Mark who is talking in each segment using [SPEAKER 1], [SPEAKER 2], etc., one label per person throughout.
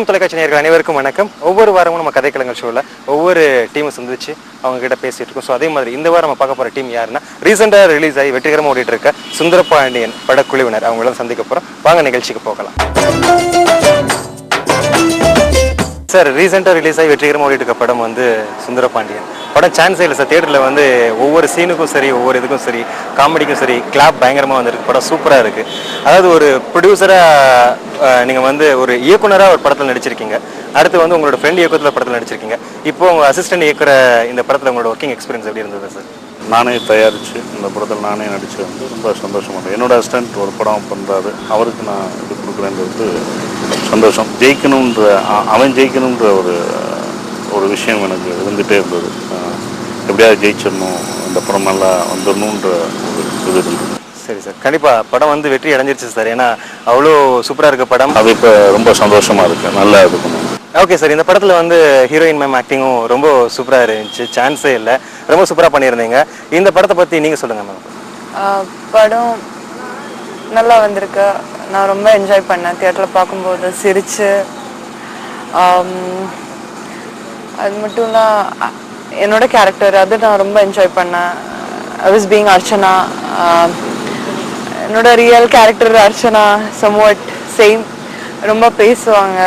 [SPEAKER 1] Team தொலைக்காட்சி நேயர்கள் அனைவருக்கும் வணக்கம். ஒவ்வொரு வாரமும் நம்ம கதைக்களங்கள் ஷோவில் ஒவ்வொரு டீமை சந்திச்சு அவங்க கிட்ட பேசிட்டு இருக்கோம். ஸோ அதே மாதிரி இந்த வாரம் நம்ம பார்க்க போகிற டீம் யாருன்னா ரீசெண்டாக ரிலீஸ் ஆகி வெற்றிகரமாக ஓடிட்டு இருக்க சுந்தரபாண்டியன் படக்குழுவினர். அவங்கள சந்திக்க போகிறோம். வாங்க நிகழ்ச்சிக்கு போகலாம். சார், ரீசெண்டாக ரிலீஸ் ஆகி வெற்றிகரமாக ஓடிட்டு இருக்க படம் வந்து சுந்தரபாண்டியன் படம். சான்ஸே இல்லை சார். தியேட்டரில் வந்து ஒவ்வொரு சீனுக்கும் சரி, ஒவ்வொரு இதுக்கும் சரி, காமெடிக்கும் சரி, கிளாப் பயங்கரமாக வந்துருக்கு. படம் சூப்பராக இருக்குது. அதாவது ஒரு ப்ரொடியூசராக நீங்கள் வந்து ஒரு இயக்குனராக ஒரு படத்தில் நடிச்சிருக்கீங்க. அடுத்து வந்து உங்களோட ஃப்ரெண்ட் இயக்கத்தில் படத்தில் நடிச்சிருக்கீங்க. இப்போ உங்கள் அசிஸ்டன்ட் இயக்குற இந்த படத்தில் உங்களோட ஒர்க்கிங் எக்ஸ்பீரியன்ஸ் எப்படி இருந்தது சார்?
[SPEAKER 2] நானே தயாரித்து இந்த படத்தில் நானே நடித்து வந்து ரொம்ப சந்தோஷமாக. என்னோட அசிஸ்டன்ட் ஒரு படம் பண்ணுறாரு, அவருக்கு நான் இது கொடுக்குறேன்றது சந்தோஷம். அவன் ஜெயிக்கணுன்ற ஒரு விஷயம் எனக்கு இருந்துகிட்டே இருந்தது. எப்படியாவது ஜெயிச்சிடணும், இந்த படம் நல்லா வந்துடணுன்ற ஒரு இது இருந்தது.
[SPEAKER 1] சரி சார், கண்டிப்பாக படம் வந்து வெற்றி அடைஞ்சிருச்சு சார். ஏன்னா அவ்வளோ சூப்பராக இருக்க படம்.
[SPEAKER 2] அது இப்போ ரொம்ப சந்தோஷமாக இருக்குது, நல்லா இது பண்ணுங்க.
[SPEAKER 1] ஓகே சார், இந்த படத்தில் வந்து ஹீரோயின் மேம் ஆக்டிங்கும் ரொம்ப சூப்பராக இருந்துச்சு. சான்ஸே இல்லை, ரொம்ப சூப்பராக பண்ணியிருந்தீங்க. இந்த படத்தை பற்றி நீங்கள் சொல்லுங்கள் மேம்.
[SPEAKER 3] படம் நல்லா வந்திருக்கு. நான் ரொம்ப என்ஜாய் பண்ணேன் தியேட்டரில் பார்க்கும்போது, சிரித்து. அது மட்டும் இல்லை, என்னோட கேரக்டர் அது நான் ரொம்ப என்ஜாய் பண்ணேன். I was being Archana. என்னோட real character Archana somewhat same. ரொம்ப பேசுவாங்க.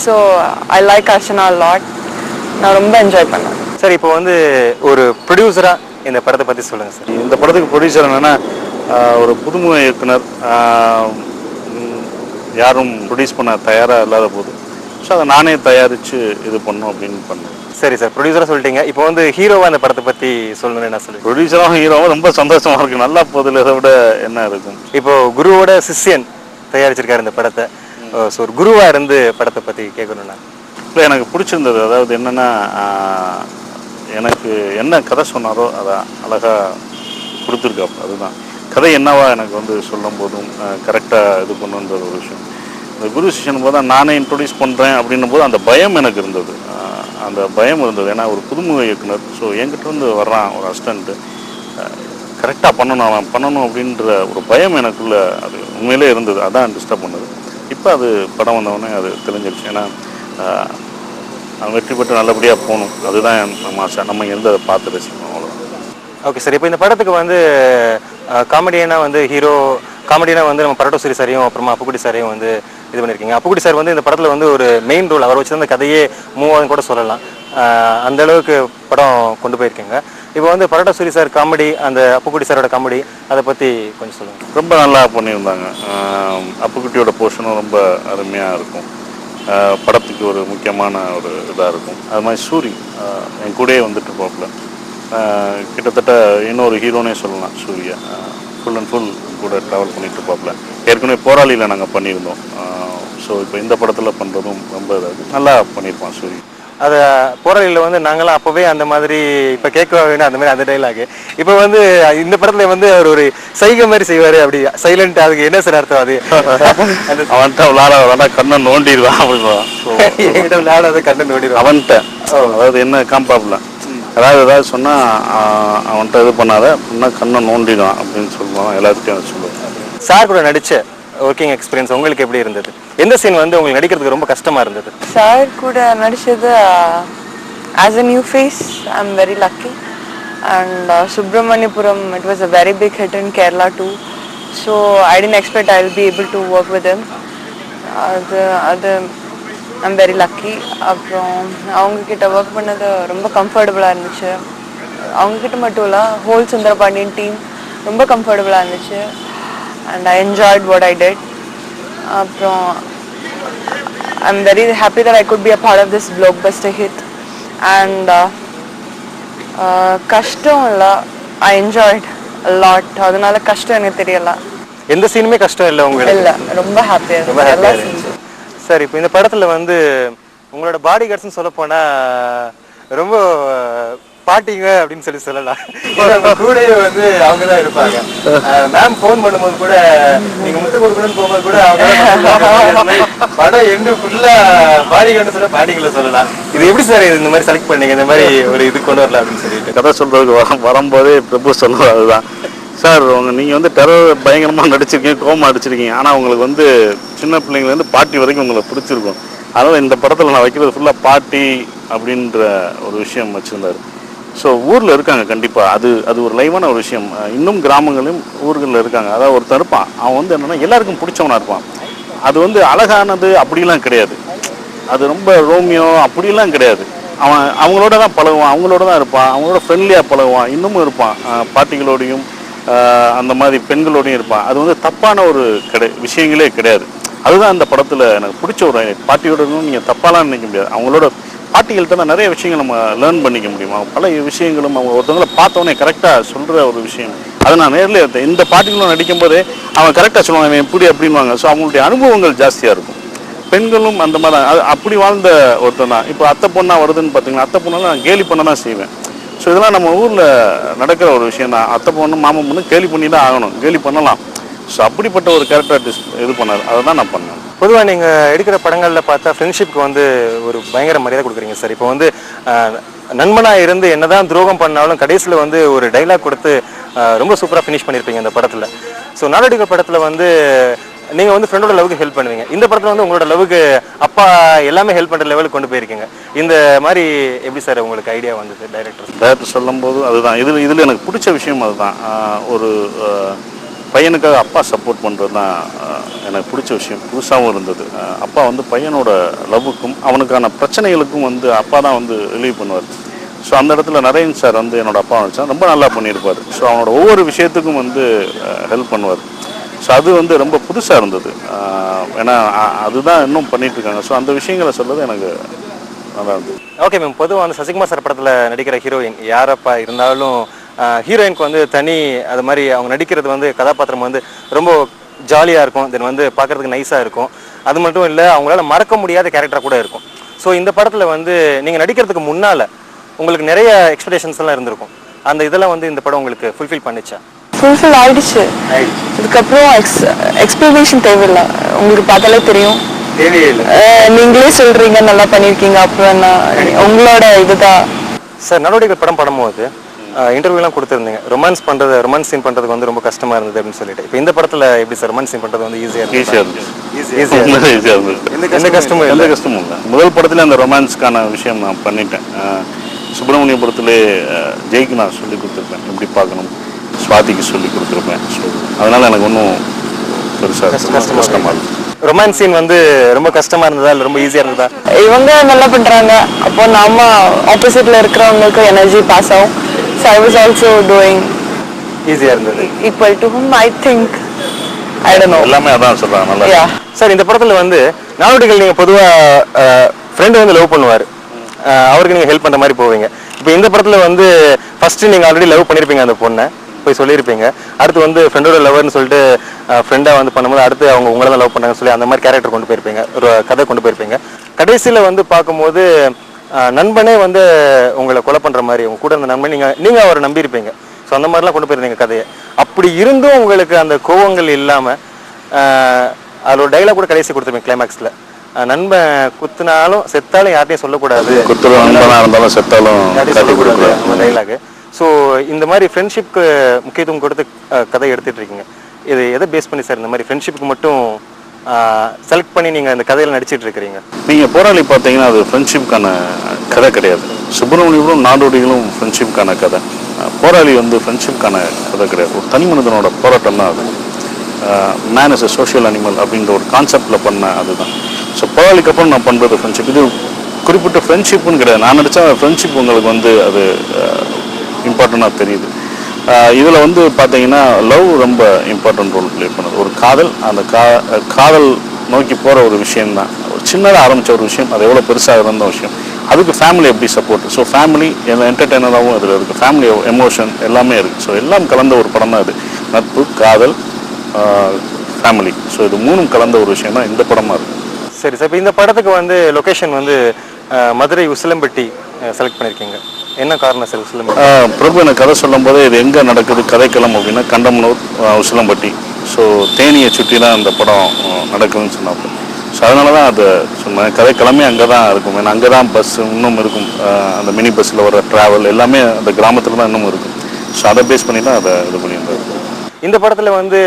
[SPEAKER 3] So I like Archana lot. நான் ரொம்ப என்ஜாய் பண்ணேன்
[SPEAKER 1] சார். இப்போ வந்து ஒரு ப்ரொடியூசராக இந்த படத்தை பற்றி சொல்லுங்கள் சார்.
[SPEAKER 2] இந்த படத்துக்கு ப்ரொடியூசர் என்னென்னா ஒரு புதுமுக இயக்குனர், யாரும் ப்ரொடியூஸ் பண்ண தயாராக இல்லாத போது ஸோ அதை நானே தயாரித்து இது பண்ணோம் அப்படின்னு பண்ணேன்.
[SPEAKER 1] சரி சார், ப்ரொடியூசராக சொல்லிட்டீங்க. இப்போ வந்து ஹீரோவாக அந்த படத்தை பற்றி சொல்லணும்னு என்ன சொல்லி?
[SPEAKER 2] ப்ரொடியூசராகவும் ஹீரோவும் ரொம்ப சந்தோஷமாக இருக்குது. நல்லா போதில் இதை விட என்ன இருக்கும்.
[SPEAKER 1] இப்போது குருவோட சிஷ்யன் தயாரிச்சிருக்காரு இந்த படத்தை. ஸோ ஒரு குருவாக இருந்து படத்தை பற்றி கேட்கணும்னா
[SPEAKER 2] இல்லை, எனக்கு பிடிச்சிருந்தது. அதாவது என்னென்னா, எனக்கு என்ன கதை சொன்னாரோ அதை அழகாக கொடுத்துருக்காப்பு. அதுதான் கதை என்னவா எனக்கு வந்து சொல்லும் போதும் கரெக்டாக இது பண்ணுன்ற ஒரு விஷயம். இந்த குரு சிஷன் போது தான் நானே இன்ட்ரொடியூஸ் பண்ணுறேன் அப்படின்னும் போது அந்த பயம் எனக்கு இருந்தது. அந்த பயம் இருந்தது. ஏன்னா ஒரு புதுமுக இயக்குனர், ஸோ என்கிட்ட வந்து வர்றான் ஒரு அசிஸ்டண்ட்டு, கரெக்டாக பண்ணணும், அவன் பண்ணணும் அப்படின்ற ஒரு பயம் எனக்குள்ளே அது உண்மையிலே இருந்தது. அதான் டிஸ்டர்ப் பண்ணது. இப்போ அது படம் வந்தவொடனே அது தெரிஞ்சிருச்சு. ஏன்னா அவன் வெற்றி பெற்று நல்லபடியாக போகணும், அதுதான் நம்ம ஆசை. நம்ம எந்த அதை பார்த்து ரசிக்கணும், அவ்வளோதான்.
[SPEAKER 1] ஓகே சார், இப்போ இந்த படத்துக்கு வந்து காமெடியனாக வந்து ஹீரோ, காமெடியனாக வந்து நம்ம பரட்டோ சரி சாரையும் அப்புறமா அப்புக்குடி சாரையும் வந்து இது பண்ணியிருக்கீங்க. அப்புக்குடி சார் வந்து இந்த படத்தில் வந்து ஒரு மெயின் ரோல், அவரை வச்சு அந்த கதையே மூவ் ஆகுதுன்னு கூட சொல்லலாம். அந்த அளவுக்கு படம் கொண்டு போயிருக்கீங்க. இப்போ வந்து பரட்டோ சரி சார் காமெடி, அந்த அப்புக்குடி சாரோட காமெடி, அதை பற்றி கொஞ்சம் சொல்லுங்கள்.
[SPEAKER 2] ரொம்ப நல்லா பண்ணியிருந்தாங்க. அப்புக்குட்டியோட போர்ஷனும் ரொம்ப அருமையாக இருக்கும். படத்துக்கு ஒரு முக்கியமான ஒரு இதாக இருக்கும். அது மாதிரி சூரி என் கூடயே வந்துட்டு போகல, கிட்டத்தட்ட இன்னொரு ஹீரோனே சொல்லலாம். சூர்யா ஃபுல் அண்ட் ஃபுல் கூட ட்ராவல் பண்ணிட்டு இருப்பாப்புல. ஏற்கனவே போராளியில் நாங்கள் பண்ணியிருந்தோம். ஸோ இப்போ இந்த படத்தில் பண்ணுறதும் ரொம்ப இதாக நல்லா பண்ணியிருப்பான் சூரி.
[SPEAKER 1] அதை போராளியில் வந்து நாங்களாம் அப்போவே அந்த மாதிரி இப்போ கேட்க வேணும் அந்த மாதிரி அந்த டைலாகு. இப்போ வந்து இந்த படத்தில் வந்து அவர் ஒரு சைகை மாதிரி செய்வார், அப்படி சைலண்ட். அதுக்கு என்ன சார் அர்த்தம்? அது
[SPEAKER 2] அவன்கிட்ட விளாட கண்ணை நோண்டிடுவான் அப்படின்வான்.
[SPEAKER 1] என்கிட்ட விளையாடாத கண்ணை நோண்டிடுவான்
[SPEAKER 2] அவன்கிட்ட. அதாவது என்ன காம்பாப்புல, ஏதாவது சொன்னால் அவன்கிட்ட இது பண்ணாத அப்படின்னா கண்ணை நோண்டிடுவான் அப்படின்னு சொல்லுவான். எல்லாத்துட்டையும் அதை சொல்லுவான்.
[SPEAKER 1] சார் கூட நடித்த ஒர்க்கிங் எக்ஸ்பீரியன்ஸ் உங்களுக்கு எப்படி இருந்தது? எந்த சீன் வந்து உங்களுக்கு நடிக்கிறதுக்கு ரொம்ப கஷ்டமாக இருந்தது?
[SPEAKER 3] சார் கூட நடிச்சது as a new face I am very lucky. And Subramaniapuram, it was a very big hit in Kerala too. So I tend expect I will be able to work with him. அது I am very lucky. அப்புறம் அவங்கக்கிட்ட work பண்ணது ரொம்ப கம்ஃபர்டபுளாக இருந்துச்சு. அவங்கக்கிட்ட மட்டும் இல்லை, ஹோல் சுந்தரபாண்டியன் டீம் ரொம்ப கம்ஃபர்டபுளாக இருந்துச்சு. And I enjoyed what I did. அப்புறம் I am very happy that I could be a part of this blockbuster hit. And கஷ்டம் இல்லை, ஐ என்ஜாய்ட் a lot. அதனால கஷ்டம் எனக்கு தெரியல.
[SPEAKER 1] எந்த சீனுமே கஷ்டம் இல்லை உங்களுக்கு?
[SPEAKER 3] இல்லை, ரொம்ப ஹாப்பியாக
[SPEAKER 1] ரொம்ப ஹாப்பியாக இருந்துச்சு. சார், இப்போ இந்த படத்தில் வந்து உங்களோட பாடி கார்ட்ஸ்ன்னு சொல்ல போனால் ரொம்ப பாட்டிங்க அப்படின்னு சொல்லலாம். கூடயே வந்து அவங்க தான் இருப்பாங்க. மேம் ஃபோன் பண்ணும்போது கூட, நீங்க முத்து கொடுக்கணும்னு போகும்போது கூட அவங்க படம் எங்க ஃபுல்லா பாடி கார்டு சொல்ல பாட்டிங்களை சொல்லலாம். இது எப்படி சார் இந்த மாதிரி செலக்ட் பண்ணீங்க, இந்த மாதிரி ஒரு இது கொண்டு வரலாம் அப்படின்னு சொல்லிட்டு?
[SPEAKER 2] கதை சொல்றதுக்கு வரும்போதே பிரபு சொல்லுவார். அதுதான் சார் நீங்கள் வந்து டெரர் பயங்கரமாக நடிச்சிருக்கீங்க, கோமா அடிச்சிருக்கீங்க. ஆனால் உங்களுக்கு வந்து சின்ன பிள்ளைங்கலேருந்து பாட்டி வரைக்கும் உங்களுக்கு பிடிச்சிருக்கும். அதனால் இந்த படத்தில் நான் வைக்கிறது ஃபுல்லாக பாட்டி அப்படின்ற ஒரு விஷயம் வச்சுருந்தார். ஸோ ஊரில் இருக்காங்க கண்டிப்பாக, அது ஒரு லைவான ஒரு விஷயம். இன்னும் கிராமங்களையும் ஊர்களில் இருக்காங்க. அதாவது ஒருத்தர் இருப்பான், அவன் வந்து என்னென்னா எல்லாருக்கும் பிடிச்சவனாக இருப்பான். அது வந்து அழகானது அப்படிலாம் கிடையாது, அது ரொம்ப ரோமியோ அப்படிலாம் கிடையாது. அவன் அவங்களோட தான் பழகுவான், அவங்களோட தான் இருப்பான், அவங்களோட ஃப்ரெண்ட்லியாக பழகுவான், இன்னமும் இருப்பான். பாட்டிகளோடையும் அந்த மாதிரி பெண்களோடையும் இருப்பான். அது வந்து தப்பான ஒரு விஷயங்களே கிடையாது. அதுதான் அந்த படத்தில் எனக்கு பிடிச்ச ஒரு பாட்டியோடனும் நீங்கள் தப்பாலாம் நினைக்க முடியாது. அவங்களோட பாட்டிகள் தான் நிறைய விஷயங்கள் நம்ம லேர்ன் பண்ணிக்க முடியும். அவங்க பல விஷயங்களும் அவங்க ஒருத்தவங்களை பார்த்தோன்னே கரெக்டாக சொல்கிற ஒரு விஷயம். அதை நான் நேரில் எடுத்தேன். இந்த பாட்டிகளும் நடிக்கும் போதே அவன் கரெக்டாக சொல்லுவாங்க எப்படி அப்படின்வாங்க. ஸோ அவங்களுடைய அனுபவங்கள் ஜாஸ்தியாக இருக்கும். பெண்களும் அந்த மாதிரி தான், அது அப்படி வாழ்ந்த ஒருத்தன் தான். இப்போ அத்தை பொண்ணாக வருதுன்னு பார்த்தீங்கன்னா, அத்தை பொண்ணெல்லாம் நான் கேலி பண்ண தான் செய்வேன். ஸோ இதெல்லாம் நம்ம ஊரில் நடக்கிற ஒரு விஷயம் தான். அத்தை பொண்ணு மாமன் பொண்ணு கேலி பண்ணி தான் ஆகணும், கேலி பண்ணலாம். ஸோ அப்படிப்பட்ட ஒரு கேரக்டர் இது பண்ணார், அதை தான் நான் பண்ணேன்.
[SPEAKER 1] பொதுவாக நீங்கள் எடுக்கிற படங்களில் பார்த்தா ஃப்ரெண்ட்ஷிப்க்கு வந்து ஒரு பயங்கர மரியாதை கொடுக்குறீங்க சார். இப்போ வந்து நண்பனாக இருந்து என்னதான் துரோகம் பண்ணாலும் கடைசியில் வந்து ஒரு டைலாக் கொடுத்து ரொம்ப சூப்பராக ஃபினிஷ் பண்ணியிருப்பீங்க இந்த படத்தில். ஸோ நாடோடிகள் படத்தில் வந்து நீங்கள் வந்து ஃப்ரெண்டோட லவ்வுக்கு ஹெல்ப் பண்ணுவீங்க. இந்த படத்தில் வந்து உங்களோட லவ்வுக்கு அப்பா எல்லாமே ஹெல்ப் பண்ணுற லெவலுக்கு கொண்டு போயிருக்கீங்க. இந்த மாதிரி எப்படி சார் உங்களுக்கு ஐடியா வந்தது
[SPEAKER 2] டைரக்டர் சொல்லும்போது? அதுதான் இதில் எனக்கு பிடிச்ச விஷயம் அதுதான். ஒரு பையனுக்காக அப்பா சப்போர்ட் பண்ணுறது தான் எனக்கு பிடிச்ச விஷயம். புதுசாகவும் இருந்தது. அப்பா வந்து பையனோட லவ்வுக்கும் அவனுக்கான பிரச்சனைகளுக்கும் வந்து அப்பா தான் வந்து ரிலீவ் பண்ணுவார். ஸோ அந்த இடத்துல நரேன் சார் வந்து என்னோடய அப்பா வச்சா ரொம்ப நல்லா பண்ணியிருப்பார். ஸோ அவனோட ஒவ்வொரு விஷயத்துக்கும் வந்து ஹெல்ப் பண்ணுவார். ஸோ அது வந்து ரொம்ப புதுசாக இருந்தது. ஏன்னா அதுதான் இன்னும் பண்ணிகிட்ருக்காங்க. ஸோ அந்த விஷயங்களை சொல்கிறது எனக்கு நல்லா இருந்தது.
[SPEAKER 1] ஓகே மேம், பொதுவாக வந்து சசிகுமார் சார் படத்தில் நடிக்கிற ஹீரோயின் யாரப்பா இருந்தாலும் ஹீரோயினுக்கு வந்து தனி அது மாதிரி அவங்க நடிக்கிறது வந்து கதாபாத்திரம் வந்து ரொம்ப ஜாலியாக இருக்கும். தென் வந்து பார்க்குறதுக்கு நைஸாக இருக்கும். அது மட்டும் இல்லை, அவங்களால மறக்க முடியாத கேரக்டராக கூட இருக்கும். ஸோ இந்த படத்தில் வந்து நீங்கள் நடிக்கிறதுக்கு முன்னால் உங்களுக்கு நிறைய எக்ஸ்பெக்டேஷன்ஸ்லாம் இருந்திருக்கும். அந்த இதெல்லாம் வந்து இந்த படம் உங்களுக்கு ஃபுல்ஃபில் பண்ணிச்சா?
[SPEAKER 3] ஃபுல்ஃபில் ஆயிடுச்சு. இதுக்கப்புறம் எக்ஸ்பிளனேஷன் தேவையில்லை, உங்களுக்கு பார்த்தாலே தெரியும்.
[SPEAKER 1] தேவையே இல்லை,
[SPEAKER 3] நீங்களே சொல்கிறீங்க நல்லா பண்ணியிருக்கீங்க. அப்புறம் உங்களோட இதுதான்
[SPEAKER 1] சார். நாடோடிகள் படம் பண்ணும்போது இன்டர்வியூலாம் கொடுத்துருந்தீங்க, ரொமான்ஸ் சீன் பண்ணுறதுக்கு வந்து ரொம்ப கஷ்டமாக இருந்தது அப்படின்னு சொல்லிட்டு. இப்போ இந்த படத்தில் எப்படி சார் ரொமான்ஸ் சீன் பண்ணுறது வந்து ஈஸியாக
[SPEAKER 2] இருந்தது?
[SPEAKER 1] எந்த கஷ்டமும்
[SPEAKER 2] இல்லை. முதல் படத்தில் அந்த ரொமான்ஸ்க்கான விஷயம் நான் பண்ணிட்டேன். சுப்பிரமணியபுரத்திலே ஜெய்க்கு நான் சொல்லி கொடுத்துருப்பேன் எப்படி பார்க்கணும், சுவாதிக்கு சொல்லி கொடுத்துருப்பேன். ஸோ அதனால் எனக்கு ஒன்றும் பெருசாக கஷ்டமாக இல்லை.
[SPEAKER 1] ரொமான்ஸ் சீன் வந்து ரொம்ப கஷ்டமாக இருந்ததா இல்லை ரொம்ப ஈஸியாக இருந்ததா?
[SPEAKER 3] இவங்க நல்லா பண்ணுறாங்க, அப்போ நம்ம ஆப்போசிட்டில் இருக்கிறவங்களுக்கு எனர்ஜி பாஸ் ஆகும். So I was also doing
[SPEAKER 1] ஈஸியாக இருந்தது
[SPEAKER 3] equal to him, I think. I don't know.
[SPEAKER 2] எல்லாமே அதான் சொல்கிறாங்க நல்லா.
[SPEAKER 1] சார் இந்த படத்தில் வந்து நாடோடிகள் நீங்கள் பொதுவாக ஃப்ரெண்டு வந்து லவ் பண்ணுவார், அவருக்கு நீங்கள் ஹெல்ப் பண்ணுற மாதிரி போவீங்க. இப்போ இந்த படத்தில் வந்து ஃபஸ்ட்டு நீங்கள் ஆல்ரெடி லவ் பண்ணியிருப்பீங்க, அந்த பொண்ணை போய் சொல்லியிருப்பீங்க. அடுத்து வந்து ஃப்ரெண்டோட லவர்னு சொல்லிட்டு ஃப்ரெண்டாக வந்து பண்ணும்போது அடுத்து அவங்க உங்களை தான் லவ் பண்ணாங்கன்னு சொல்லி அந்த மாதிரி கேரக்டர் கொண்டு போயிருப்பீங்க, ஒரு கதை கொண்டு போயிருப்பீங்க. கடைசியில் வந்து பார்க்கும்போது நண்பனே வந்து உங்களை கொலை பண்ணுற மாதிரி உங்க கூட இருந்த நண்பன் நீங்கள் அவரை நம்பியிருப்பீங்க. ஸோ அந்த மாதிரிலாம் கொண்டு போயிருந்தீங்க கதையை. அப்படி இருந்தும் உங்களுக்கு அந்த கோவங்கள் இல்லாமல் அதோட டைலாக் கூட கடைசி கொடுத்துருப்பீங்க கிளைமேக்ஸில், நண்பன் குத்துனாலும் செத்தாலும் யார்ட்டையும் சொல்லக்கூடாது,
[SPEAKER 2] இருந்தாலும் செத்தாலும்
[SPEAKER 1] சொல்லக்கூடாது அந்த டைலாக். ஸோ இந்த மாதிரி ஃப்ரெண்ட்ஷிப்க்கு முக்கியத்துவம் கொடுத்து கதை எடுத்துகிட்டு இருக்கீங்க. இது எதை பேஸ் பண்ணி சார் இந்த மாதிரி ஃப்ரெண்ட்ஷிப்புக்கு மட்டும் செலக்ட் பண்ணி நீங்கள் இந்த கதையில் நடிச்சிட்டு இருக்கிறீங்க?
[SPEAKER 2] நீங்கள் போராளி பார்த்தீங்கன்னா அது ஃப்ரெண்ட்ஷிப்கான கதை கிடையாது. சுப்பிரமணியபுரம் நாடோடிகளும் ஃப்ரெண்ட்ஷிப்கான கதை. போராளி வந்து ஃப்ரெண்ட்ஷிப்கான கதை கிடையாது, ஒரு தனி மனிதனோட போராட்டம் தான் அது. Man is a social animal அப்படின்ற ஒரு கான்செப்டில் பண்ண அதுதான். ஸோ போராளிக்கு அப்புறம் நான் பண்ணுறது ஃப்ரெண்ட்ஷிப். இது குறிப்பிட்ட ஃப்ரெண்ட்ஷிப்புன்னு கிடையாது. நான் நடித்தா ஃப்ரெண்ட்ஷிப் உங்களுக்கு வந்து அது இம்பார்ட்டண்ட்டாக தெரியுது. இதில் வந்து பார்த்தீங்கன்னா லவ் ரொம்ப இம்பார்ட்டன்ட் ரோல் ப்ளே பண்ணுது. ஒரு காதல், அந்த காதல் நோக்கி போகிற ஒரு விஷயம்தான். ஒரு சின்னதாக ஆரம்பித்த ஒரு விஷயம் அது எவ்வளோ பெருசாக இருந்த விஷயம். அதுக்கு ஃபேமிலி எப்படி சப்போர்ட். ஸோ ஃபேமிலி என்டர்டெய்னராகவும் அதில் இருக்குது, ஃபேமிலி எமோஷன் எல்லாமே இருக்குது. ஸோ எல்லாம் கலந்த ஒரு படம் தான் இது. நட்பு, காதல், ஃபேமிலி. ஸோ இது மூணும் கலந்த ஒரு விஷயம் தான் இந்த படமாக இருக்குது.
[SPEAKER 1] சரி சார், இப்போ இந்த படத்துக்கு வந்து லொக்கேஷன் வந்து மதுரை உசிலம்பட்டி செலக்ட் பண்ணியிருக்கீங்க. என்ன காரணம் சார் உசிலம்பட்டி?
[SPEAKER 2] பிரபு எனக்கு கதை சொல்லும் போது இது எங்கே நடக்குது கதைக்களம் அப்படின்னா கண்டமனூர், உசிலம்பட்டி. ஸோ தேனியை சுற்றி தான் இந்த படம் நடக்குதுன்னு சொன்னாப்போ, ஸோ அதனால தான் அதை சொன்னேன். கதைக்கிழமை அங்கே தான் இருக்கும். ஏன்னா அங்கே தான் பஸ் இன்னும் இருக்கும், அந்த மினி பஸ்ஸில் வர ட்ராவல் எல்லாமே அந்த கிராமத்தில் தான் இன்னும் இருக்கும். ஸோ அதை பேஸ் பண்ணி தான் அதை இது பண்ணியிருந்தார்.
[SPEAKER 1] இந்த படத்தில் வந்து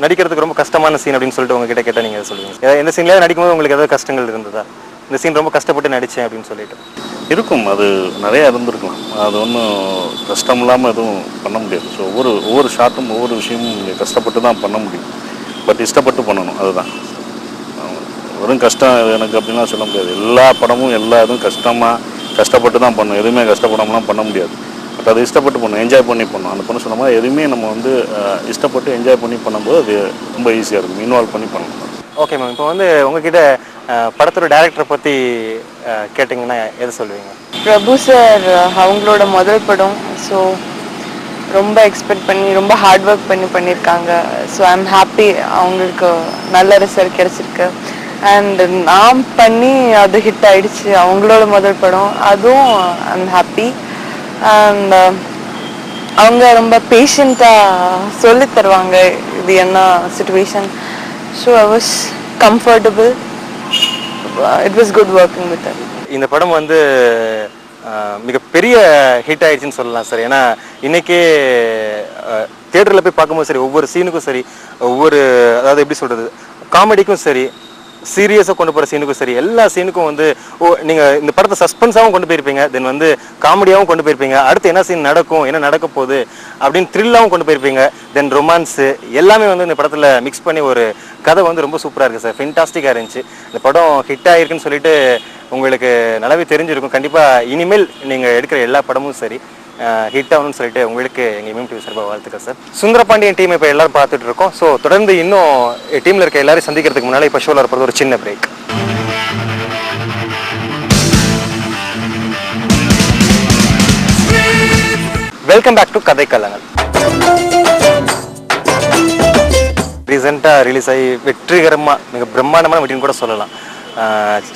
[SPEAKER 1] நடிக்கிறதுக்கு ரொம்ப கஷ்டமான சீன் அப்படின்னு சொல்லிட்டு உங்ககிட்ட கேட்டால் நீங்கள் சொல்லுவீங்க, எந்த சீன்லேயே நடிக்கும்போது உங்களுக்கு ஏதாவது கஷ்டங்கள் இருந்ததா, இந்த சீன் ரொம்ப கஷ்டப்பட்டு நடித்தேன் அப்படின்னு சொல்லிட்டு?
[SPEAKER 2] இருக்கும், அது நிறையா இருந்திருக்கும். அது ஒன்றும் கஷ்டம் இல்லாமல் எதுவும் பண்ண முடியாது. ஸோ ஒவ்வொரு ஷாட்டும் ஒவ்வொரு விஷயமும் கஷ்டப்பட்டு தான் பண்ண முடியும். பட் இஷ்டப்பட்டு பண்ணணும், அதுதான். வெறும் கஷ்டம் எனக்கு அப்படின்லாம் சொல்ல முடியாது. எல்லா படமும் எல்லா இதுவும் கஷ்டப்பட்டு தான் பண்ணணும். எதுவுமே கஷ்டப்படாமலாம் பண்ண முடியாது. பட் அது இஷ்டப்பட்டு பண்ணணும், என்ஜாய் பண்ணி பண்ணணும். அந்த பொண்ணு சொன்ன மாதிரி எதுவுமே நம்ம வந்து இஷ்டப்பட்டு என்ஜாய் பண்ணி பண்ணும்போது அது ரொம்ப ஈஸியாக இருக்கும். இன்வால்வ் பண்ணி பண்ணணும்.
[SPEAKER 1] ஓகே மேம், இப்போ வந்து உங்ககிட்ட படத்தோட டேரக்டரை பற்றி கேட்டிங்கன்னா எது சொல்லுவீங்க?
[SPEAKER 3] பிரபு சார் அவங்களோட முதல் படம், ஸோ ரொம்ப எக்ஸ்பெக்ட் பண்ணி ரொம்ப ஹார்ட் ஒர்க் பண்ணியிருக்காங்க. ஸோ ஐ எம் ஹாப்பி அவங்களுக்கு நல்ல ரிசல்ட் கிடச்சிருக்கு. அண்ட் நான் பண்ணி அது ஹிட் ஆயிடுச்சு, அவங்களோட முதல் படம், அதுவும் ஐ எம் ஹாப்பி. அண்ட் அவங்க ரொம்ப பேஷண்ட்டாக சொல்லி தருவாங்க இது என்ன situation. So I was comfortable. It was good working with that.
[SPEAKER 1] இந்த படம் வந்து மிகப்பெரிய ஹிட் ஆயிடுச்சுன்னு சொல்லலாம் சார். ஏன்னா இன்னைக்கே தியேட்டரில் போய் பார்க்கும்போது சரி, ஒவ்வொரு சீனுக்கும் சரி, அதாவது எப்படி சொல்கிறது, காமெடிக்கும் சரி, சீரியஸாக கொண்டு போகிற சீனுக்கும் சரி, எல்லா சீனுக்கும் வந்து நீங்கள் இந்த படத்தை சஸ்பென்ஸாகவும் கொண்டு போயிருப்பீங்க, தென் வந்து காமெடியாகவும் கொண்டு போயிருப்பீங்க, அடுத்து என்ன சீன் நடக்கும், என்ன நடக்க போகுது அப்படின்னு த்ரில்லாகவும் கொண்டு போயிருப்பீங்க, தென் ரொமான்ஸு எல்லாமே வந்து இந்த படத்தில் மிக்ஸ் பண்ணி ஒரு கதை வந்து ரொம்ப சூப்பராக இருக்குது சார். ஃபென்டாஸ்டிக்காக இருந்துச்சு. இந்த படம் ஹிட் ஆகிருக்குன்னு சொல்லிட்டு உங்களுக்கு நல்லாவே தெரிஞ்சிருக்கும். கண்டிப்பாக இனிமேல் நீங்கள் எடுக்கிற எல்லா படமும் சரி ஹிட் ஆகணும்னு சொல்லிட்டு உங்களுக்கு எங்கள் இமயம் டிவி சார்பாக வாழ்த்துக்கள் சார். சுந்தரபாண்டியன் டீம் இப்போ எல்லாரும் பார்த்துட்டு இருக்கோம். ஸோ தொடர்ந்து இன்னும் டீமில் இருக்க எல்லாரையும் சந்திக்கிறதுக்கு முன்னால் இப்போ ஷோவில் இருப்பது ஒரு சின்ன பிரேக். வெல்கம் பேக் டு கதை கலங்கள். ரீசெண்டாக ரிலீஸ் ஆகி வெற்றிகரமாக மிக பிரம்மாண்டமான மீட்டிங் கூட சொல்லலாம்.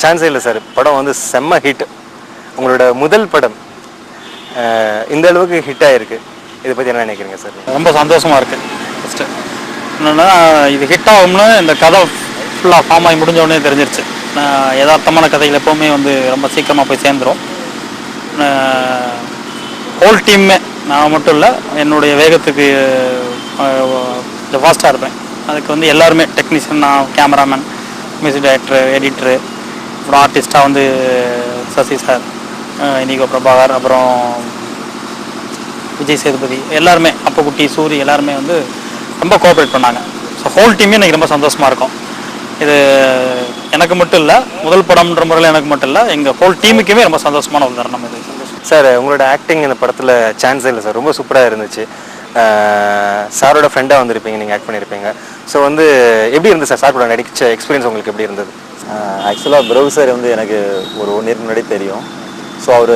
[SPEAKER 1] சான்ஸே இல்லை சார், படம் வந்து செம்ம ஹிட். உங்களோட முதல் படம் இந்த அளவுக்கு ஹிட் ஆகிருக்கு, இதை பற்றி என்ன நினைக்கிறீங்க சார்?
[SPEAKER 4] ரொம்ப சந்தோஷமாக இருக்குது. ஃபஸ்ட்டு என்னென்னா, இது ஹிட் ஆகும்னு இந்த கதை ஃபுல்லாக ஃபார்ம் ஆகி முடிஞ்சோடனே தெரிஞ்சிருச்சு. யதார்த்தமான கதைகள் எப்போவுமே வந்து ரொம்ப சீக்கிரமாக போய் சேர்ந்துடும். ஹோல் டீம்மே, நான் மட்டும் இல்லை, என்னுடைய வேகத்துக்கு ஃபாஸ்ட்டாக இருப்பேன். அதுக்கு வந்து எல்லாருமே டெக்னீஷியன், நான் கேமராமேன், மியூசிக் டைரக்டரு, எடிட்ரு, அப்புறம் ஆர்டிஸ்ட்டாக வந்து சசி சார், இனிகோ பிரபாகர், அப்புறம் விஜய் சேதுபதி, எல்லாருமே, அப்பக்குட்டி, சூரி, எல்லாருமே வந்து ரொம்ப கோஆப்ரேட் பண்ணாங்க. ஸோ ஹோல் டீமே எனக்கு ரொம்ப சந்தோஷமாக இருக்கும். இது எனக்கு மட்டும் இல்லை, முதல் படம்ன்ற முறையில் எனக்கு மட்டும் இல்லை, எங்கள் ஹோல் டீமுக்குமே ரொம்ப சந்தோஷமான ஒரு தருணம் இது.
[SPEAKER 1] சார் உங்களோட ஆக்டிங் இந்த படத்தில் சான்ஸே இல்லை சார், ரொம்ப சூப்பராக இருந்துச்சு. சாரோட ஃப்ரெண்டாக வந்திருப்பீங்க, நீங்கள் ஆக்ட் பண்ணியிருப்பீங்க. ஸோ வந்து எப்படி இருந்தது சார் கூட நடிச்ச எக்ஸ்பீரியன்ஸ் உங்களுக்கு எப்படி இருந்தது?
[SPEAKER 5] ஆக்சுவலாக பிரபு சார் வந்து எனக்கு ஒரு 1 இயருக்கு முன்னாடி தெரியும். ஸோ அவர்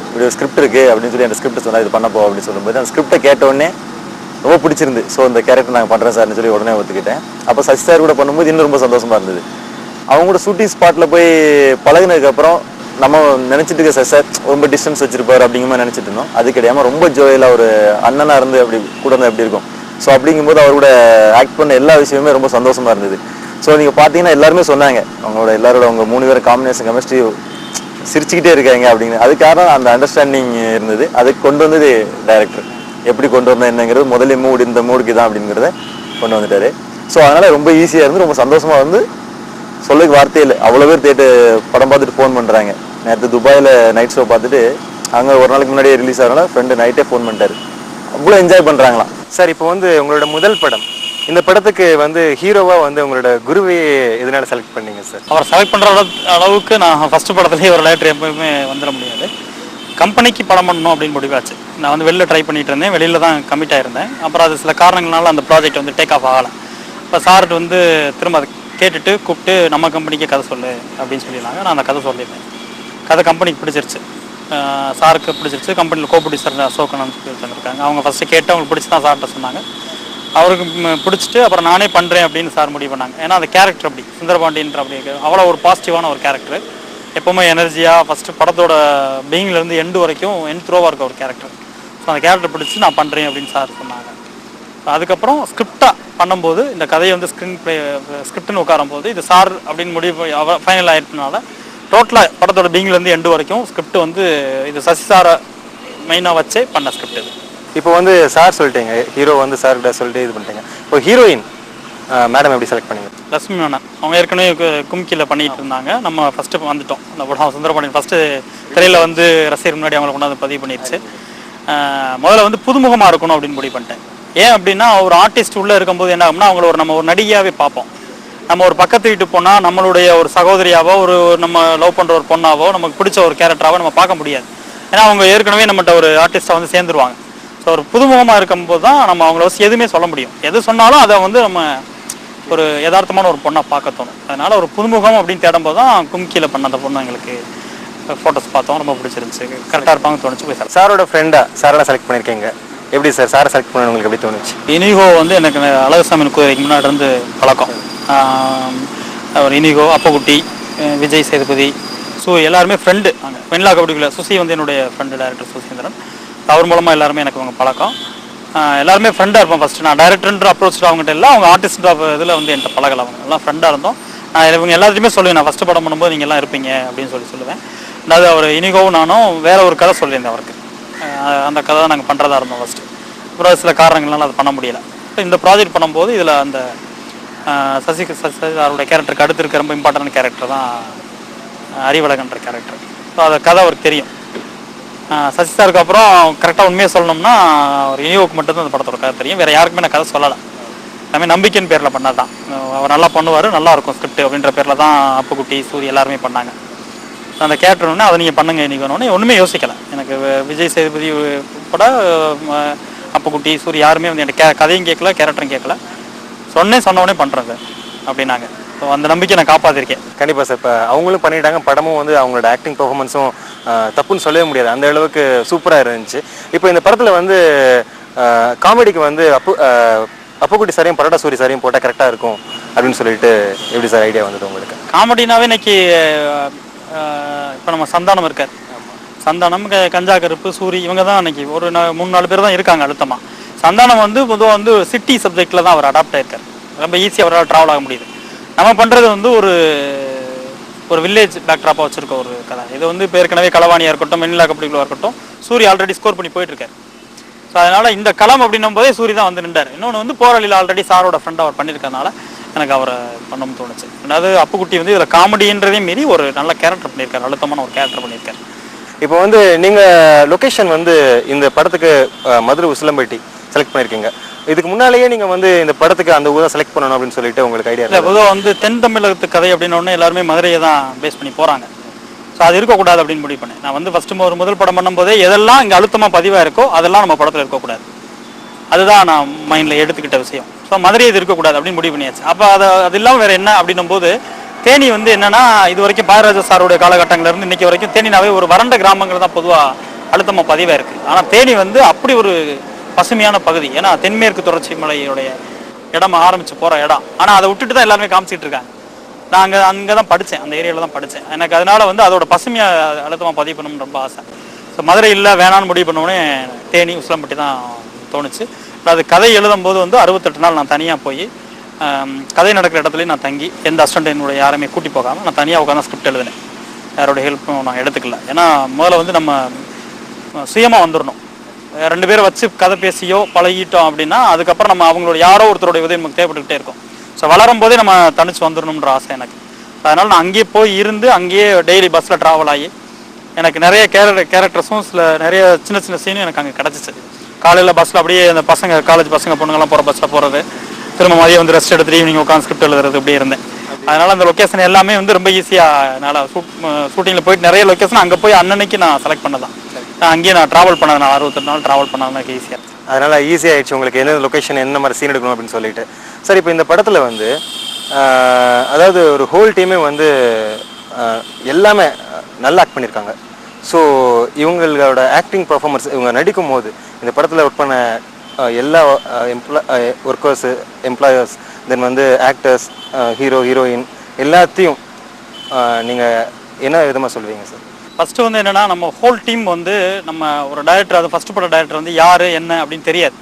[SPEAKER 5] இப்படி ஒரு ஸ்கிரிப்ட் இருக்குது அப்படின்னு சொல்லி அந்த ஸ்கிரிப்ட் சொன்னால் இது பண்ணப்போ அப்படின்னு சொல்லும்போது அந்த ஸ்கிரிப்டை கேட்டோடனே ரொம்ப பிடிச்சிருந்து. ஸோ இந்த கேரக்டர் நாங்கள் பண்ணுறேன் சார்னு சொல்லி உடனே ஒத்துக்கிட்டேன். அப்போ சசி சார் கூட பண்ணும்போது இன்னும் ரொம்ப சந்தோஷமாக இருந்தது. அவங்க கூட ஷூட்டிங் ஸ்பாட்டில் போய் பழகினதுக்கப்புறம் நம்ம நினச்சிட்டு இருக்க சசி சார் ரொம்ப டிஸ்டன்ஸ் வச்சுருப்பார் அப்படிங்கிற மாதிரி நினச்சிட்டு இருந்தோம். அது கிடையாமல் ரொம்ப ஜோயலாக ஒரு அண்ணனாக இருந்து அப்படி கூட இருந்தால் எப்படி இருக்கும். ஸோ அப்படிங்கும்போது அவர் கூட ஆக்ட் பண்ண எல்லா விஷயமுமே ரொம்ப சந்தோஷமாக இருந்தது. ஸோ நீங்கள் பார்த்தீங்கன்னா எல்லாருமே சொன்னாங்க, எல்லாரோட அவங்க 3 பேரும் காம்பினேஷன் கெமிஸ்ட்ரி சிரிச்சுக்கிட்டே இருக்காங்க அப்படிங்கிற. அது காரணம் அந்த அண்டர்ஸ்டாண்டிங் இருந்தது. அதுக்கு கொண்டு வந்தது டைரக்டர். எப்படி கொண்டு வந்தேன் என்னங்கிறது, முதல்ல மூடு இந்த மூடுக்கு தான் அப்படிங்கிறத கொண்டு வந்துட்டாரு. ஸோ அதனால் ரொம்ப ஈஸியாக இருந்து ரொம்ப சந்தோஷமாக வந்து சொல்லக்கு வார்த்தையே இல்லை. அவ்வளோ பேர் படம் பார்த்துட்டு ஃபோன் பண்ணுறாங்க. நேற்று துபாயில் நைட் ஷோ பார்த்துட்டு அங்கே ஒரு நாளைக்கு முன்னாடியே ரிலீஸ் ஆகிறனால ஃப்ரெண்டு நைட்டே ஃபோன் பண்ணிட்டாரு. அவ்வளோ என்ஜாய் பண்ணுறாங்களாம்.
[SPEAKER 1] சார் இப்போ வந்து உங்களோட முதல் படம், இந்த படத்துக்கு வந்து ஹீரோவாக வந்து உங்களோட குருவை எதனால செலக்ட் பண்ணீங்க சார்?
[SPEAKER 4] அவர் செலக்ட் பண்ணுற அளவுக்கு நான் ஃபஸ்ட்டு படத்துலேயே ஒரு டைரக்டர் எப்பவுமே வந்துட முடியாது. கம்பெனிக்கு படம் பண்ணணும் அப்படின்னு முடிவாச்சு. நான் வந்து வெளில ட்ரை பண்ணிட்டு இருந்தேன், வெளியில் தான் கமிட் ஆகிருந்தேன். அப்புறம் அது சில காரணங்களால அந்த ப்ராஜெக்ட் வந்து டேக் ஆஃப் ஆகலை. இப்போ சார்ட்டு வந்து திரும்ப அதை கேட்டுட்டு கூப்பிட்டு நம்ம கம்பெனிக்கே கதை சொல்லு அப்படின்னு சொல்லியிருந்தாங்க. நான் அந்த கதை சொல்லியிருந்தேன். கதை கம்பெனிக்கு பிடிச்சிருச்சு, சாருக்கு பிடிச்சிருச்சு. கம்பெனியில் ப்ரொடியூசர் அசோகன் சொல்லி வச்சுருக்காங்க. அவங்க ஃபஸ்ட்டு கேட்டு அவங்களுக்கு பிடிச்சி தான் சார்கிட்ட சொன்னாங்க. அவருக்கு பிடிச்சிட்டு அப்புறம் நானே பண்ணுறேன் அப்படின்னு சார் முடிவு பண்ணாங்க. ஏன்னா அந்த கேரக்டர் அப்படி சுந்தரபாண்டியன்ற அப்படி அவ்வளோ ஒரு பாசிட்டிவான ஒரு கேரக்டர். எப்போவுமே எனர்ஜியாக ஃபஸ்ட்டு படத்தோட பீயிங்லேருந்து எண்டு வரைக்கும் எண்ட் த்ரோவாக இருக்க ஒரு கேரக்டர். ஸோ அந்த கேரக்டர் பிடிச்சி நான் பண்ணுறேன் அப்படின்னு சார் சொன்னாங்க. அதுக்கப்புறம் ஸ்கிரிப்டாக பண்ணும்போது இந்த கதையை வந்து ஸ்கிரிப்ட்னு உட்காரும்போது இது சார் அப்படின்னு முடிவு ஃபைனல் ஆகிட்டனால டோட்டலாக படத்தோட பீயிங்லேருந்து எண்டு வரைக்கும் ஸ்கிரிப்ட் வந்து இது சசி சாரை மெயினாக வச்சே பண்ண ஸ்கிரிப்ட் இது
[SPEAKER 1] இப்போ வந்து சார் சொல்லிட்டீங்க, ஹீரோ வந்து சார்கிட்ட சொல்லிட்டு இது பண்ணிட்டீங்க. இப்போ ஹீரோயின் மேடம் எப்படி செலக்ட் பண்ணீங்க?
[SPEAKER 4] லட்சுமி மேனன் அவங்க ஏற்கனவே கும்கியில் பண்ணிட்டு இருந்தாங்க. நம்ம ஃபஸ்ட்டு வந்துட்டோம் அந்த படம் சுந்தரபாண்டியன் ஃபஸ்ட்டு திரையில் வந்து ரசிகர் முன்னாடி அவங்களை கொண்டாந்து பதிவு பண்ணிடுச்சு. முதல்ல வந்து புதுமுகமாக இருக்கணும் அப்படின்னு முடிவு பண்ணிட்டேன். ஏன் அப்படின்னா ஒரு ஆர்டிஸ்ட் உள்ளே இருக்கும்போது என்ன ஆகும்னா அவங்கள நம்ம ஒரு நடிகையாகவே பார்ப்போம். நம்ம ஒரு பக்கத்து வீட்டு போனால் நம்மளுடைய ஒரு சகோதரியாவோ ஒரு நம்ம லவ் பண்ணுற ஒரு பொண்ணாவோ நமக்கு பிடிச்ச ஒரு கேரக்டராவோ நம்ம பார்க்க முடியாது. ஏன்னா அவங்க ஏற்கனவே நம்மகிட்ட ஒரு ஆர்டிஸ்ட்டை வந்து சேர்ந்துருவாங்க. ஸோ ஒரு புதுமுகமாக இருக்கும்போது தான் நம்ம அவங்கள வச்சு எதுவுமே சொல்ல முடியும். எது சொன்னாலும் அதை வந்து நம்ம ஒரு யதார்த்தமான ஒரு பொண்ணை பார்க்க தோணும். அதனால் ஒரு புதுமுகம் அப்படின்னு தேடும்போது தான் கும்கியில் பண்ண அந்த பொண்ணு எங்களுக்கு ஃபோட்டோஸ் பார்த்தோம், ரொம்ப பிடிச்சிருந்துச்சு, கரெக்டாக இருப்பாங்க தோணுச்சு. போய்
[SPEAKER 1] சாரோட ஃப்ரெண்டா சாரோட செலக்ட் பண்ணியிருக்கீங்க, எப்படி சார் சாரை செலக்ட் பண்ண உங்களுக்கு எப்படி தோணுச்சு?
[SPEAKER 4] இனிகோ வந்து எனக்கு அழகுசாமி குதிரைக்கு முன்னாடி இருந்து பழக்கம். அவர் இனிகோ, அப்பகுட்டி, விஜய் சேதுபதி, எல்லாருமே ஃப்ரெண்டு. அங்கே வெண்ணிலா கபடிக்குள்ள சுசி வந்து என்னுடைய ஃப்ரெண்டு, டைரக்டர் சுசீந்திரன். அவர் மூலமாக எல்லாருமே எனக்கு அவங்க பழக்கம். எல்லாருமே ஃப்ரெண்டாக இருப்போம். ஃபஸ்ட்டு நான் டைரக்டர் அப்ரோச் அவங்ககிட்ட இல்லை, அவங்க ஆர்டிஸ்ட் இதில் வந்து என்கிட்ட பழகலை. அவங்க எல்லாம் ஃப்ரெண்டாக இருந்தோம். நான் இவங்க எல்லாத்தையுமே சொல்லுவேன், நான் ஃபஸ்ட்டு படம் பண்ணும்போது நீங்கள் எல்லாம் இருப்பீங்க அப்படின்னு சொல்லுவேன். அதாவது அவர் இனிகோவும் நானும் வேற ஒரு கதை சொல்லியிருந்தேன் அவருக்கு. அந்த கதை தான் நாங்கள் பண்ணுறதா இருந்தோம் ஃபஸ்ட்டு. அப்புறம் சில காரணங்கள்னால அது பண்ண முடியலை. இப்போ இந்த ப்ராஜெக்ட் பண்ணும்போது இதில் அந்த சசி அவருடைய கேரக்டருக்கு அடுத்து இருக்க ரொம்ப இம்பார்ட்டன்ட் கேரக்டர் தான் அறிவழகன்ற கேரக்டர். ஸோ அந்த கதை அவருக்கு தெரியும். சசி சாருக்கு அப்புறம் கரெக்டாக உண்மையை சொல்லணும்னா அவர் இனியோவுக்கு மட்டும்தான் அந்த படத்தோட கதை தெரியும். வேறு யாருக்குமே நான் கதை சொல்லலை. எல்லாமே நம்பிக்கைன்னு பேரில் பண்ணது தான். அவர் நல்லா பண்ணுவார், நல்லா இருக்கும் ஸ்கிரிப்ட் அப்படின்ற பேரில் தான் அப்புக்குட்டி, சூரிய எல்லாருமே பண்ணாங்க. அந்த கேரக்டர் ஒன்று அதை நீங்கள் பண்ணுங்க இன்றைக்கி வேணும்னு ஒன்றுமே யோசிக்கலை. எனக்கு விஜய் சேதுபதி கூட அப்புக்குட்டி, சூரிய யாருமே வந்து எனக்கு கதையும் கேட்கல, கேரக்டரும் கேட்கல. சொன்னோடனே பண்ணுறேன் சார் அப்படின்னாங்க. ஸோ அந்த நம்பிக்கை நான் காப்பாற்றிருக்கேன்.
[SPEAKER 1] கண்டிப்பாக சார். இப்போ அவங்களும் பண்ணிட்டாங்க, படமும் வந்து அவங்களோட ஆக்டிங் பெர்ஃபார்மன்ஸும் தப்புன்னு சொல்லவே முடியாது, அந்த அளவுக்கு சூப்பராக இருந்துச்சு. இப்போ இந்த படத்தில் வந்து காமெடிக்கு வந்து அப்புக்குட்டி சாரையும் பரோட்டா சூரி சாரையும் போட்டால் கரெக்டாக இருக்கும் அப்படின்னு சொல்லிட்டு எப்படி சார் ஐடியா வந்தது உங்களுக்கு?
[SPEAKER 4] காமெடினாவே இன்னைக்கு இப்போ நம்ம சந்தானம் இருக்கார், சந்தானம், கஞ்சா கருப்பு, சூரி, இவங்க தான் இன்னைக்கு ஒரு 3-4 பேர் தான் இருக்காங்க அழுத்தமாக. சந்தானம் வந்து பொதுவாக வந்து சிட்டி சப்ஜெக்டில் தான் அவர் அடாப்ட் ஆகிருக்கார். ரொம்ப ஈஸியாக அவரால் ட்ராவல் ஆக முடியுது. நம்ம பண்ணுறது வந்து ஒரு வில்லேஜ் பேக்ட்ராப்பாக வச்சுருக்க ஒரு கதை. இது வந்து இப்போ ஏற்கனவே களவாணியாக இருக்கட்டும், வெண்ணிலா கபடிக்குள்ளே இருக்கட்டும், சூரிய ஆல்ரெடி ஸ்கோர் பண்ணி போயிட்டுருக்காரு. ஸோ அதனால் இந்த களம் அப்படின்னும் போதே சூரிய தான் வந்து நின்றார். இன்னொன்று வந்து போராளியில் ஆல்ரெடி சாரோட ஃப்ரெண்ட் அவர் பண்ணியிருக்கனால எனக்கு அவரை பண்ணணும்னு தோணுச்சு. அதாவது அப்புக்குட்டி வந்து இதில் காமெடின்றதையும் மீறி ஒரு நல்ல கேரக்டர் பண்ணியிருக்காரு, அழுத்தமான ஒரு கேரக்டர் பண்ணியிருக்காரு.
[SPEAKER 1] இப்போ வந்து நீங்கள் லொக்கேஷன் வந்து இந்த படத்துக்கு மதுரை உசிலம்பட்டி செலக்ட் பண்ணியிருக்கீங்க. இதுக்கு முன்னாலேயே நீங்கள் வந்து இந்த படத்துக்கு அந்த ஊரை செலக்ட் பண்ணணும் அப்படின்னு சொல்லிட்டு உங்களுக்கு ஐடியா இல்லை?
[SPEAKER 4] பொதுவாக வந்து தென் தமிழகத்து கதை அப்படின்னோடனே எல்லாருமே மதுரையை தான் பேஸ் பண்ணி போகிறாங்க. ஸோ அது இருக்கக்கூடாது அப்படின்னு முடிவு பண்ணேன். நான் வந்து ஃபஸ்ட்டு ஒரு முதல் படம் பண்ணும்போதே எதெல்லாம் இங்கே அழுத்தமாக பதிவாக இருக்கோ அதெல்லாம் நம்ம படத்தில் இருக்கக்கூடாது. அதுதான் நான் மைண்டில் எடுத்துக்கிட்ட விஷயம். ஸோ மதுரை இது இருக்கக்கூடாது அப்படின்னு முடிவு பண்ணியாச்சு. அப்போ அது இல்லாமல் வேறு என்ன அப்படின்னும் போது தேனி வந்து என்னென்னா இது வரைக்கும் பாரராஜ சாருடைய காலகட்டங்கள்லேருந்து இன்றைக்கி வரைக்கும் தேனினாவே ஒரு வறண்ட கிராமங்கள் தான் பொதுவாக அழுத்தமாக பதிவாக இருக்குது. ஆனால் தேனி வந்து அப்படி ஒரு பசுமையான பகுதி. ஏன்னா தென்மேற்கு தொடர்ச்சி மலையுடைய இடம் ஆரம்பித்து போகிற இடம். ஆனால் அதை விட்டுட்டு தான் எல்லாருமே காமிச்சிட்டு இருக்காங்க. நான் அங்கே தான் படித்தேன், அந்த ஏரியாவில் தான் படித்தேன். எனக்கு அதனால் வந்து அதோட பசுமையாக அழுத்தமாக பதிவு பண்ணணும்னு ரொம்ப ஆசை. ஸோ மதுரை இல்லை வேணான்னு முடிவு பண்ணோடனே தேனி உசிலம்பட்டி தான் தோணுச்சு. அது கதை எழுதும்போது வந்து 68 நாள் நான் தனியாக போய் கதை நடக்கிற இடத்துலையும் நான் தங்கி எந்த அசிஸ்டன்ட் என்னோட யாருமே கூட்டி போகாமல் நான் தனியாக உட்காந்து ஸ்கிரிப்ட் எழுதினேன். யாரோட ஹெல்ப்பும் நான் எடுத்துக்கல. ஏன்னா முதல்ல வந்து நம்ம சுயமாக வந்துடணும். 2 பேரை வச்சு கதை பேசியோ பழகிட்டோம் அப்படின்னா அதுக்கப்புறம் நம்ம அவங்களோட யாரோ ஒருத்தருடைய உதவி நமக்கு தேவைப்பட்டுக்கிட்டே இருக்கும். ஸோ வளரும் போதே நம்ம தனிச்சு வந்துடணுன்ற ஆசை எனக்கு. அதனால் நான் அங்கேயே போய் இருந்து அங்கேயே டெய்லி பஸ்ஸில் ட்ராவல் ஆகி எனக்கு நிறைய கேரக்டர்ஸும் நிறைய சின்ன சின்ன சீனும் எனக்கு அங்கே கிடச்சிச்சு. காலையில் பஸ்ஸில் அப்படியே அந்த பசங்க காலேஜ் பசங்க பொண்ணுங்கள்லாம் போகிற பஸ்ஸில் போகிறது, திரும்ப மதியம் வந்து ரெஸ்ட் எடுத்துட்டு ஈவினிங் உட்காந்து ஸ்கிரிப்ட் எழுதுறது அப்படியே இருந்தேன். அதனால் அந்த லொக்கேஷன் எல்லாமே வந்து ரொம்ப ஈஸியாக என்னால் ஷூட்டிங்கில் போயிட்டு நிறைய லொக்கேஷன் அங்கே போய் அன்னன்னைக்கு நான் செலக்ட் பண்ணதான். அங்கேயே நான் ட்ராவல் பண்ணது, நான் 68 நாள் ட்ராவல் பண்ணது எனக்கு ஈஸியாக.
[SPEAKER 1] அதனால் ஈஸியாகிடுச்சு உங்களுக்கு என்ன லொக்கேஷன் என்ன மாதிரி சீன் எடுக்கணும் அப்படின்னு சொல்லிட்டு. சார் இப்போ இந்த படத்தில் வந்து அதாவது ஒரு ஹோல் டீமே வந்து எல்லாமே நல்லா ஆக்ட் பண்ணியிருக்காங்க. ஸோ இவங்களோட ஆக்டிங் பர்ஃபார்மன்ஸ் இவங்க நடிக்கும் போது இந்த படத்தில் ஒர்க் பண்ண எல்லா ஒர்க்கர்ஸு, எம்ப்ளாயர்ஸ், தென் வந்து ஆக்டர்ஸ், ஹீரோ, ஹீரோயின் எல்லாத்தையும் நீங்கள் என்ன விதமாக சொல்வீங்க சார்?
[SPEAKER 4] ஃபஸ்ட்டு வந்து என்னென்னா நம்ம ஹோல் டீம் வந்து நம்ம ஒரு டைரக்டர், அது ஃபஸ்ட்டு பட டைரக்டர் வந்து யார் என்ன அப்படின்னு தெரியாது.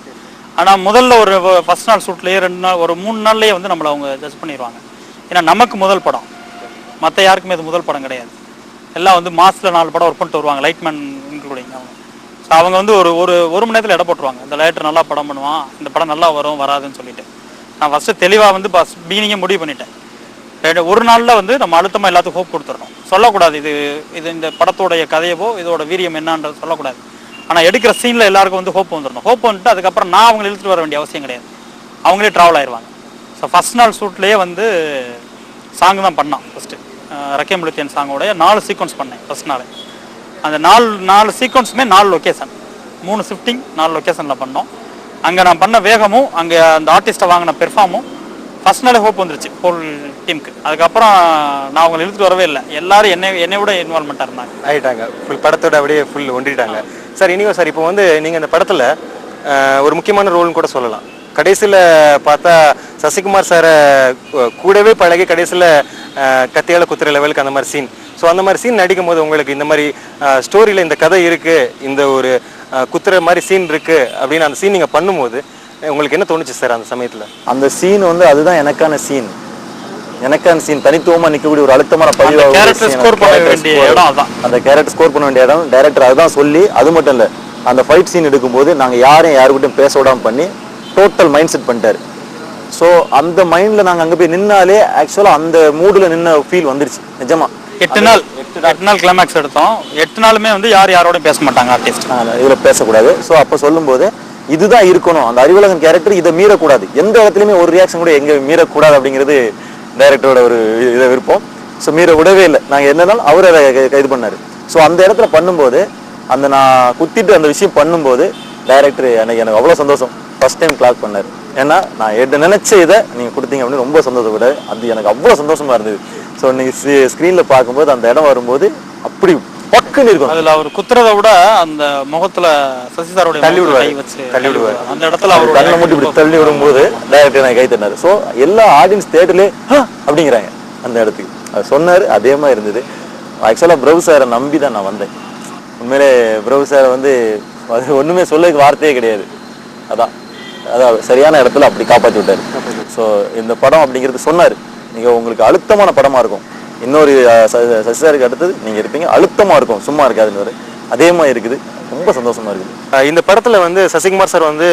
[SPEAKER 4] ஆனால் முதல்ல ஒரு ஃபஸ்ட் நாள் ஷூட்லேயே 2 நாள் ஒரு 3 நாள்லேயே வந்து நம்மளை அவங்க ஜட்ஜ் பண்ணிடுவாங்க. ஏன்னா நமக்கு முதல் படம், மற்ற யாருக்குமே அது முதல் படம் கிடையாது. எல்லாம் வந்து மாதத்தில் 4 படம் ஒர்க் பண்ணிட்டு வருவாங்க, லைட்மேன் இன்க்ளூடிங் அவங்க. ஸோ ஸோ அவங்க வந்து ஒரு மணி நேரத்தில் எடை போட்டுருவாங்க, இந்த டைரக்டர் நல்லா படம் பண்ணுவான், இந்த படம் நல்லா வரும் வராதுன்னு சொல்லிட்டு. நான் ஃபஸ்ட்டு தெளிவாக வந்து பீனிங்கே முடிவு பண்ணிட்டேன். ஒரு நாளில் வந்து நம்ம அழுத்தமாக எல்லாத்துக்கும் ஹோப் கொடுத்துடணும். சொல்லக்கூடாது இது இந்த படத்தோடைய கதையவோ இதோட வீரியம் என்னன்றது சொல்லக்கூடாது. ஆனால் எடுக்கிற சீனில் எல்லாருக்கும் வந்து ஹோப் வந்துடணும். ஹோப் வந்துட்டு அதுக்கப்புறம் நான் அவங்களை இழுத்துட்டு வர வேண்டிய அவசியம் கிடையாது, அவங்களே ட்ராவல் ஆயிடுவாங்க. ஸோ ஃபஸ்ட் நாள் ஷூட்லேயே வந்து சாங் தான் பண்ணான். ஃபஸ்ட்டு ரக்கே முழுத்தியன் சாங்கோடைய 4 சீக்வன்ஸ் பண்ணேன் ஃபஸ்ட் நாள். அந்த 4 சீக்வன்ஸுமே 4 லொக்கேஷன், 3 ஷிஃப்டிங் 4 லொக்கேஷனில் பண்ணோம். அங்கே நான் பண்ண வேகமும் அங்கே அந்த ஆர்டிஸ்ட்டை வாங்கின பெர்ஃபார்மும் ஃபஸ்ட் நாளே ஹோப் வந்துருச்சு ஹோல் டீமுக்கு. அதுக்கப்புறம் நான் அவங்களை இழுத்துட்டு வரவே இல்லை, எல்லாரும் என்னை விட இன்வால்மெண்ட்டாக இருந்தாங்க,
[SPEAKER 1] ஆகிட்டாங்க. ஃபுல் படத்தோட அப்படியே ஃபுல் ஒன்றிட்டாங்க. சார் இனியும் சார் இப்போ வந்து நீங்கள் இந்த படத்தில் ஒரு முக்கியமான ரோல்னு கூட சொல்லலாம். கடைசியில் பார்த்தா சசிகுமார் சாரை கூடவே பழகி கடைசியில் கத்தியால குத்துற லெவலுக்கு அந்த மாதிரி சீன். ஸோ அந்த மாதிரி சீன் நடிக்கும் போது உங்களுக்கு இந்த மாதிரி ஸ்டோரியில் இந்த கதை இருக்குது, இந்த ஒரு குத்துற மாதிரி சீன் இருக்குது அப்படின்னு அந்த சீன் நீங்கள் பண்ணும்போது உங்களுக்கு என்ன தோணுச்சு சார் அந்த சமயத்தில்?
[SPEAKER 5] அந்த சீன் வந்து அதுதான் எனக்கான சீன், தனித்துவமாக நிற்கக்கூடிய ஒரு அழுத்தமான பதிவாக
[SPEAKER 4] அந்த கேரக்டர் ஸ்கோர் பண்ண
[SPEAKER 5] வேண்டிய இடம் டைரக்டர் அதுதான் சொல்லி. அது மட்டும் இல்லை, அந்த ஃபைட் சீன் எடுக்கும்போது நாங்கள் யாருக்கிட்டையும் பேச விடாமல் பண்ணி டோட்டல் மைண்ட் செட் பண்ணிட்டாரு. ஸோ அந்த மைண்டில் நாங்கள் அங்கே போய் நின்னாலே ஆக்சுவலாக அந்த மூடில் நின்ன ஃபீல் வந்துருச்சு நிஜமா.
[SPEAKER 4] 8 நாள் கிளைமேக்ஸ் எடுத்தோம். 8 நாளுமே வந்து யாரோடையும் பேச மாட்டாங்க ஆர்டிஸ்ட்,
[SPEAKER 5] இதில் பேசக்கூடாது. ஸோ அப்போ சொல்லும்போது இதுதான் இருக்கணும், அந்த அறிவுலகன் கேரக்டர் இதை மீறக்கூடாது, எந்த இடத்துலையுமே ஒரு ரியாக்ஷன் கூட எங்கே மீறக்கூடாது அப்படிங்கிறது டைரக்டரோட ஒரு இதை விருப்பம். ஸோ மீற விடவே இல்லை, நாங்கள் என்னன்னாலும் அவர் அதை இது பண்ணார். ஸோ அந்த இடத்துல பண்ணும்போது அந்த நான் குத்திட்டு அந்த விஷயம் பண்ணும்போது டைரக்டர் எனக்கு அவ்வளோ சந்தோஷம், ஃபர்ஸ்ட் டைம் கிளாக் பண்ணார். ஏன்னா நான் நினைச்ச இதை நீங்கள் கொடுத்தீங்க அப்படின்னு ரொம்ப சந்தோஷப்பட்டார். அது எனக்கு அவ்வளோ சந்தோஷமா இருந்தது. ஸோ நீங்கள் ஸ்க்ரீனில் பார்க்கும்போது அந்த இடம் வரும்போது அப்படி பக்குன்னு இருக்கும்.
[SPEAKER 4] அதில் அவர் குத்துறதை விட அந்த முகத்தில் சசி சாரோட
[SPEAKER 1] தள்ளி விடுவார்.
[SPEAKER 4] அந்த இடத்துல அவர்
[SPEAKER 5] கண்ணை மூட்டி இப்படி தள்ளி விடும்போது டைரக்டர் எனக்கு கை தட்டினார். ஸோ எல்லா ஆடியன்ஸ் தேட்டர்லேயே அப்படிங்கிறாங்க அந்த இடத்துக்கு. அது சொன்னார், அதே மாதிரி இருந்தது. ஆக்சுவலாக பிரபு சாரை நம்பி தான் நான் வந்தேன். உண்மையிலே பிரபு சாரை வந்து அது ஒன்றுமே சொல்லதுக்கு வார்த்தையே கிடையாது. அதான் சரியான இடத்துல அப்படி காப்பாற்றி விட்டார். ஸோ இந்த படம் அப்படிங்கிறது சொன்னார், நீங்கள் உங்களுக்கு அழுத்தமான படமாக இருக்கும், இன்னொரு சசிசாருக்கு அடுத்தது நீங்கள் இருப்பீங்க, அழுத்தமாக இருக்கும், சும்மா இருக்காதுன்னு. அதே மாதிரி இருக்குது, ரொம்ப சந்தோஷமா இருக்குது.
[SPEAKER 1] இந்த படத்தில் வந்து சசிகுமார் சார் வந்து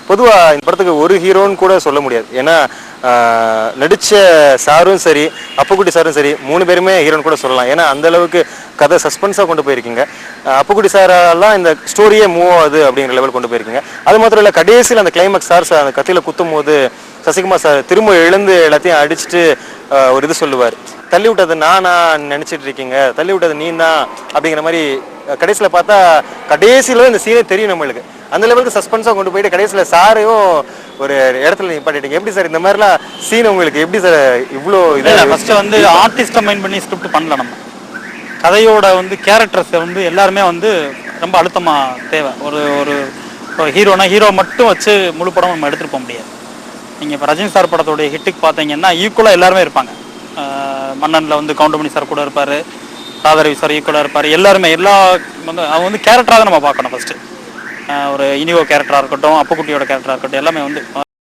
[SPEAKER 1] பொதுவாக இந்த படத்துக்கு ஒரு ஹீரோன்னு கூட சொல்ல முடியாது. ஏன்னா நடித்த சாரும் சரி அப்புக்குட்டி சாரும் சரி 3 பேருமே ஹீரோன்னு கூட சொல்லலாம். ஏன்னா அந்த அளவுக்கு கதை சஸ்பென்ஸாக கொண்டு போயிருக்கீங்க. அப்புக்குட்டி சாரெல்லாம் இந்த ஸ்டோரியே மூவ் ஆகுது அப்படிங்கிற லெவல் கொண்டு போயிருக்கீங்க. அது மாத்திரம் இல்லை, கடைசியில் அந்த கிளைமேக்ஸ் சார் அந்த கத்தியில் குத்தும் போது சசிகுமார் சார் திரும்ப எழுந்து எல்லாத்தையும் அடிச்சுட்டு ஒரு இது சொல்லுவார், தள்ளி விட்டது நானா நினச்சிட்டு இருக்கீங்க, தள்ளி விட்டது நீ தான் அப்படிங்கிற மாதிரி. கடைசியில் பார்த்தா கடைசியில் இந்த சீனே தெரியும் நம்மளுக்கு. அந்த லெவலுக்கு சஸ்பென்ஸாக கொண்டு போயிட்டு கடைசியில் சாரையும் ஒரு இடத்துல நிப்பாட்டிட்டீங்க. எப்படி சார் இந்த மாதிரிலாம் சீன் உங்களுக்கு எப்படி சார் இவ்வளோ
[SPEAKER 4] இதில் ஃபஸ்ட்டு வந்து ஆர்டிஸ்ட்டை மைண்ட் பண்ணி ஸ்கிரிப்ட் பண்ணல. நம்ம கதையோட வந்து கேரக்டர்ஸை வந்து எல்லாருமே வந்து ரொம்ப அழுத்தமாக தேவை. ஒரு ஹீரோனா ஹீரோ மட்டும் வச்சு முழு படம் நம்ம எடுத்துகிட்டு போக முடியாது. நீங்கள் இப்போ ரஜினி சார் படத்தோடைய ஹிட்டுக்கு பார்த்தீங்கன்னா ஈக்குவலாக எல்லாருமே இருப்பாங்க. மன்னனில் வந்து கவுண்டமணி சார் கூட இருப்பார், ராதாரவி சார் ஈக்குவலாக இருப்பார். எல்லாருமே வந்து அவங்க வந்து கேரக்டராக தான் நம்ம பார்க்கணும். ஃபஸ்ட்டு ஒரு இனிவோ கேரக்டராக இருக்கட்டும், அப்புக்குட்டியோட கேரக்டராக இருக்கட்டும், எல்லாமே வந்து